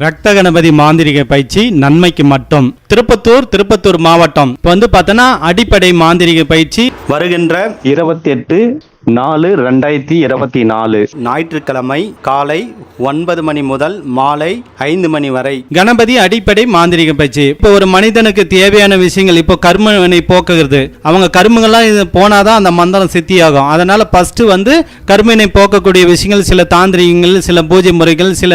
ரத்த கணபதி மாந்திரிக பயிற்சி நன்மைக்கு மட்டும். திருப்பத்தூர் மாவட்டம். இப்போ வந்து பார்த்தோன்னா அடிப்படை மாந்திரிக பயிற்சி வருகின்ற 28/4/2024 ஞாயிற்றுக்கிழமை காலை 9 மணி முதல் மாலை 5 மணி வரை கணபதி அடிப்படை மாந்திரிக பயிற்சி. இப்போ ஒரு மனிதனுக்கு தேவையான விஷயங்கள், இப்போ கர்மனை போக்குகிறது, அவங்க கர்மங்கள்லாம் இது போனாதான் அந்த மந்திரம் சித்தியாகும். அதனால ஃபர்ஸ்ட் வந்து கர்மனை போக்கக்கூடிய விஷயங்கள், சில தாந்திரிகங்கள், சில பூஜை முறைகள், சில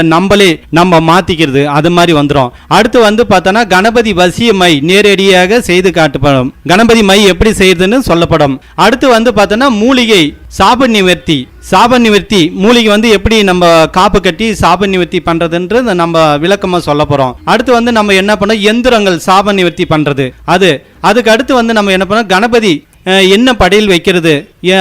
நம்ம மாத்திக்கிறது, அது மாதிரி வந்துடும். அடுத்து வந்து பார்த்தோன்னா கணபதி வசிய மை நேரடியாக செய்து காட்டப்படும். கணபதி மை எப்படி செய்யுதுன்னு சொல்லப்படும். அடுத்து வந்து பார்த்தோன்னா மூலிகை சாப நிவர்த்தி மூலிகை வந்து எப்படி நம்ம காப்பு கட்டி சாப நிவர்த்தி பண்றதுன்றது நம்ம விளக்கமா சொல்ல போறோம். அடுத்து வந்து நம்ம என்ன பண்ணோம், எந்திரங்கள் சாப நிவர்த்தி பண்றது. அதுக்கு அடுத்து வந்து நம்ம என்ன பண்ணோம், கணபதி என்ன படையில் வைக்கிறது,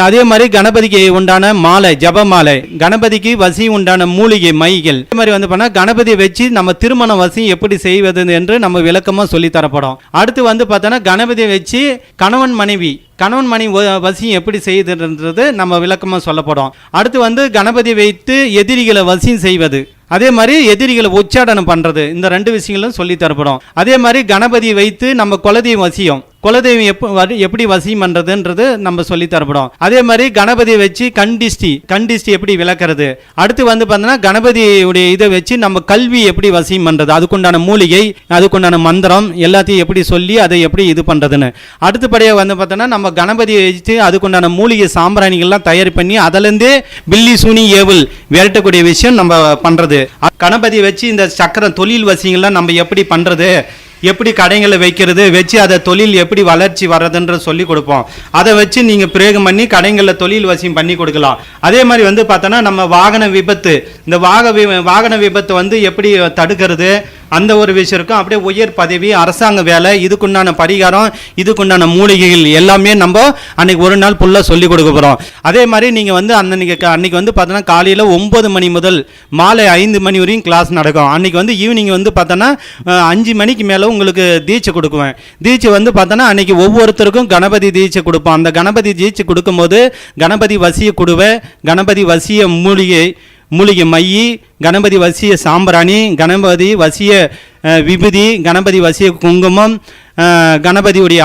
அதே மாதிரி கணபதிக்கு உண்டான மாலை, ஜப மாலை, கணபதிக்கு வசி உண்டான மூலிகை மைகள், அதே மாதிரி வந்து பண்ணா கணபதியை வச்சு நம்ம திருமண வசி எப்படி செய்வது என்று நம்ம விளக்கமா சொல்லி தரப்படும். அடுத்து வந்து பார்த்தோன்னா கணபதியை வச்சு கணவன் மனைவி வசியம் எப்படி செய்யுதுன்றது நம்ம விளக்கமா சொல்லப்படும். அடுத்து வந்து கணபதியை வைத்து எதிரிகளை வசியம் செய்வது, அதே மாதிரி எதிரிகளை உச்சாடனம் பண்றது, இந்த 2 விஷயங்களும் சொல்லி தரப்படும். அதே மாதிரி கணபதியை வைத்து நம்ம குலதெய்வம் எப்படி வசியம் பண்றதுன்றது நம்ம சொல்லி தரப்படும். அதே மாதிரி கணபதியை வச்சு கண்டிஷ்டி எப்படி விளக்குறது. அடுத்து வந்து பார்த்தோன்னா கணபதியுடைய இதை வச்சு நம்ம கல்வி எப்படி வசியம் பண்றது, அதுக்குண்டான மூலிகை, அதுக்குண்டான மந்திரம் எல்லாத்தையும் எப்படி சொல்லி அதை எப்படி இது பண்றதுன்னு. அடுத்தபடியாக வந்து பார்த்தோன்னா நம்ம கணபதியை வச்சு அதுக்குண்டான மூலிகை சாம்பிராணிகள்லாம் தயார் பண்ணி அதிலிருந்தே பில்லி சூனி ஏவல் விரட்டக்கூடிய விஷயம் நம்ம பண்றது. கணபதியை வச்சு இந்த சக்கரம் தொழில் வசியங்கள்லாம் நம்ம எப்படி பண்றது, எப்படி கடைகளை வைக்கிறது, வச்சு அதை தொழில் எப்படி வளர்ச்சி வர்றதுன்ற சொல்லி கொடுப்போம். அதை வச்சு நீங்கள் பிரயோகம் பண்ணி கடைகளில் தொழில் வசியம் பண்ணி கொடுக்கலாம். அதே மாதிரி வந்து பார்த்தோன்னா நம்ம வாகன விபத்து, இந்த வாகன விபத்து வந்து எப்படி தடுக்கிறது, அந்த ஒரு விஷயம் இருக்கும். அப்படியே உயர் பதவி, அரசாங்க வேலை, இதுக்குண்டான பரிகாரம், இதுக்குண்டான மூலிகைகள் எல்லாமே நம்ம அன்னைக்கு ஒரு நாள் ஃபுல்லாக சொல்லி கொடுக்க போகிறோம். அதே மாதிரி நீங்கள் வந்து அன்னைக்கு வந்து பார்த்தோன்னா காலையில் 9 மணி முதல் மாலை 5 மணி வரையும் கிளாஸ் நடக்கும். அன்னைக்கு வந்து ஈவினிங் வந்து பார்த்தோன்னா 5 மணிக்கு மேலே உங்களுக்கு தீட்சை கொடுக்குவேன். தீட்சை வந்து பார்த்தோன்னா அன்னைக்கு ஒவ்வொருத்தருக்கும் கணபதி தீட்சை கொடுப்போம். அந்த கணபதி தீட்சை கொடுக்கும்போது கணபதி வசிய குடுவை, கணபதி வசிய மூலிகை மையி, கணபதி வசிய சாம்பிராணி, கணபதி வசிய விபூதி, கணபதி வசிய குங்குமம், கணபதியுடைய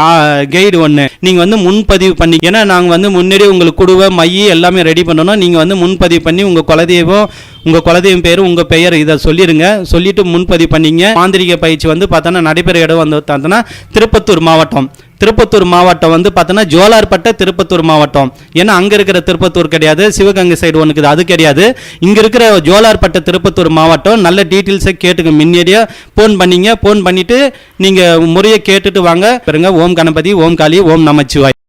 கைடு ஒன்று நீங்கள் வந்து முன்பதிவு பண்ணி, ஏன்னா நாங்கள் வந்து முன்னாடியே உங்களுக்கு குடுவை மையி எல்லாமே ரெடி பண்ணணும். நீங்கள் வந்து முன்பதிவு பண்ணி உங்கள் குலதெய்வம் பேர், உங்கள் பெயர் இதை சொல்லிடுங்க. சொல்லிட்டு முன்பதிவு பண்ணிங்க. மாந்திரிக பயிற்சி வந்து பார்த்தோன்னா நடைபெற இடம் வந்து பார்த்தோன்னா திருப்பத்தூர் மாவட்டம் வந்து பார்த்தோன்னா ஜோலார்பட்ட திருப்பத்தூர் மாவட்டம். ஏன்னா அங்கே இருக்கிற திருப்பத்தூர் கிடையாது, சிவகங்கை சைடு ஒன்றுக்குது, அது கிடையாது. இங்கே இருக்கிற ஜோலார்பட்ட திருப்பத்தூர் மாவட்டம். நல்ல டீட்டெயில்ஸை கேட்டுங்க. முன்னாடியே ஃபோன் பண்ணிட்டு நீங்கள் முறையை கேட்டுட்டு வாங்க. ஓம் கணபதி, ஓம் காளி, ஓம் நமச்சிவாய்.